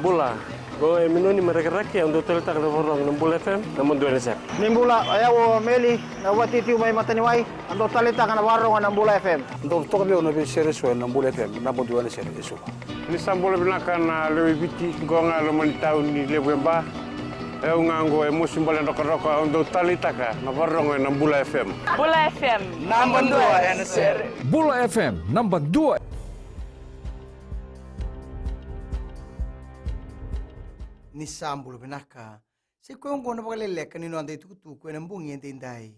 Bula. Go minuni mereka-raki yang dotel tak ada orang Bula FM namun dua nesek. Nimbula ayaw meli na wati tiu may mataniway ando talita kana warong ng Bula FM. Ando to kabi ono bi series wa ng Bula FM namun dua nesek eso. Ni sambol binakan lewi biti go nga lemon taun ni lebemba. Ngango musim bola roko-roko ando talita ka na warong ng Bula FM. Bula FM Number 2 NSR. Bula FM number 2. Ni sambul benaka se kongo na pagalele kanino andai tukutu ko na mbungi entendai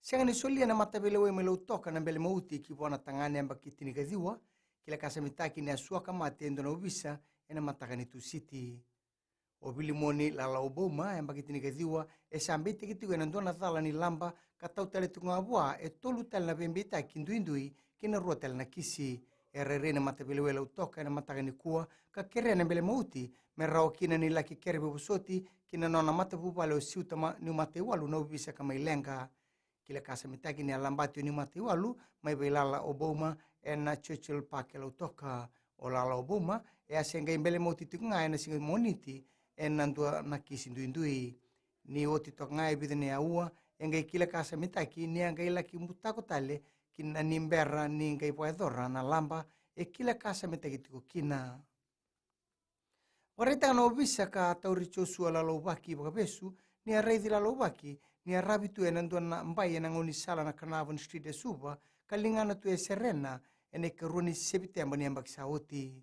siang ni solia na matabele we melo toka na mbele mauti ki bona tangane amba kitini kaziwa kila kasa mitaki ni asua kama tendo na ubisa ena matakani tu city obili moni lala oboma amba kitini kaziwa e sambete kitu na ndona thala ni lamba katau tele tunga bua e tolu tel na bembeta kinduindui kina rotel na kisi erere na matabele we lo toka na matakani kuwa ka kere na mbele mauti merao kina ni laki kere bubusoti kina nona mata bubalo siutama ni mate walu no bisa kama ilenga kila kasa mitaki ni alambati ni mate walu mai bailala oboma ena Churchill pakelo toka olala oboma e asenga imbele moti tunga ena singa moniti ena ndua nakisi ndui ni oti toka e bidene aua enga kila kasa mitaki ni anga ilaki mutako tale kina nimbera ni ngai poedora na lamba e kila kasa mitaki tiko kina Warita no bisa ka tauricho suala lobaki bakabesu ni araithi la lobaki ni arabitu enandu na mbai enangoni sala na Carnarvon Street e suba kalingana tu e serena ene karuni September ni ambak saoti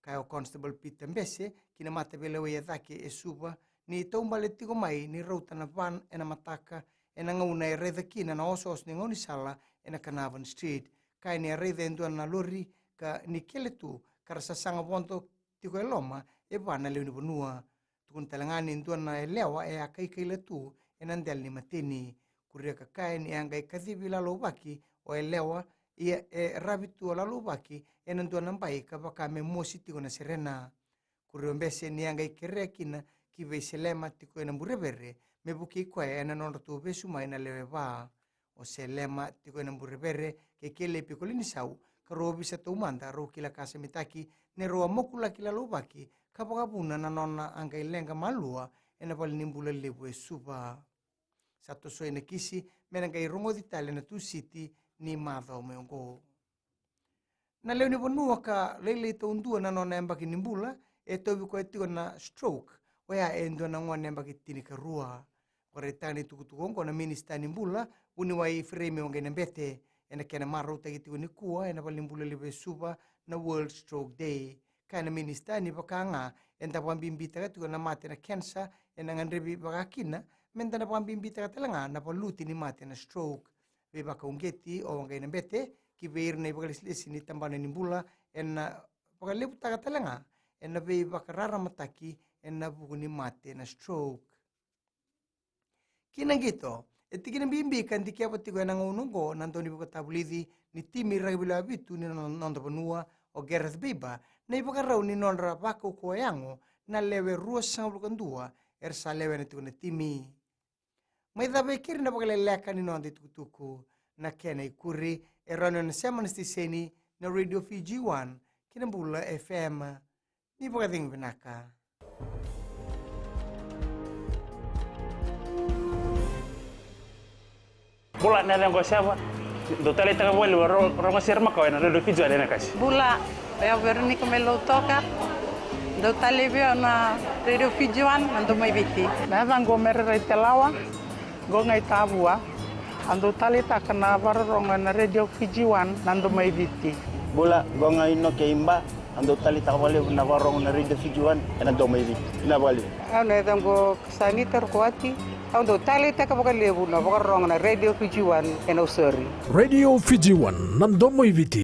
kayo constable Peter Mbese kina mata belewe yadhake e suba ni taumbale tiko mai ni rauta na van ena mataka enangauna e redha kina na osos ni ngoni sala ena Carnarvon Street kaya ni araithi endu na lori ka ni keletu karasasanga bonto tiko e loma e bana leuni bonua tukun talangani ntuana e lewa e akai kaila tu e nandel ni matini kuria kakai ni anga e kadhibi la lobaki o e lewa e rabitu la lobaki e nantuana mbai ka baka me mosi tiko na serena kuria mbese ni anga e kerekina ki vei selema tiko e namburebere me buki kwa e nanonda tu besu mai na lewe ba o selema tiko e namburebere ke kele pikolini sau karo bisa taumanda ro kila kasa mitaki ne roa mokula kila lobaki kapakapuna na nona anga ilenga malua ena pali nimbula lebu e suba sato so ena kisi mena ngai rongo di tale na tu city ni madha o meongo na leo ni bonua ka lele taundua na nona embaki nimbula e tobi ko etiko na stroke wea endo na ngone embaki tini karua koretani tukutukongo na minista nimbula uni wai frame onge nembete ena kena maro tagitiko ni kuwa ena pali nimbula lebu e suba na World Stroke Day. Kana minista ni bakanga enda pambimbita katuko na mate na cancer ena ngandrebi bakakina menda na pambimbita katalanga na paluti ni mate na stroke. Be bakaungeti o ngai nembete ki beir na ibakalislesi ni tambana ni bula ena pakalepu katalanga ena be bakarara mataki ena buku ni mate na stroke. Kina gitu etikina bimbi kan dikiapa tiko ena ngunungo nantoni bukatabulithi ni timi ragibila abitu ni nonda panua o Gareth Biba na ipakarau ni nonra bako koyango na lewe rua sangabulukandua ersa lewe na tukuna timi. May dhabe kiri na pakaleleka ni nonda tukutuku na kena ikuri erano na semanistiseni na Radio Fiji 1 kinambula FM ni pakating binaka. Bula na lang ko siya Dotale taka wale rongo sirma ko na do fijo ale na kasi. Bula ya Veronica melo toka dotale bio na radio fijuan ando mai biti na vango merre telawa go ngai tabua ando tale taka na rongo na radio fijuan ando mai biti Bula go ngai no keimba ando tali taka wale na warong na radio fijuan ando mai biti na wale ana dango saniter kwati ando tale taka bakalebu na warong na radio fijuan eno sorry Radio Fiji 1 nandomo iviti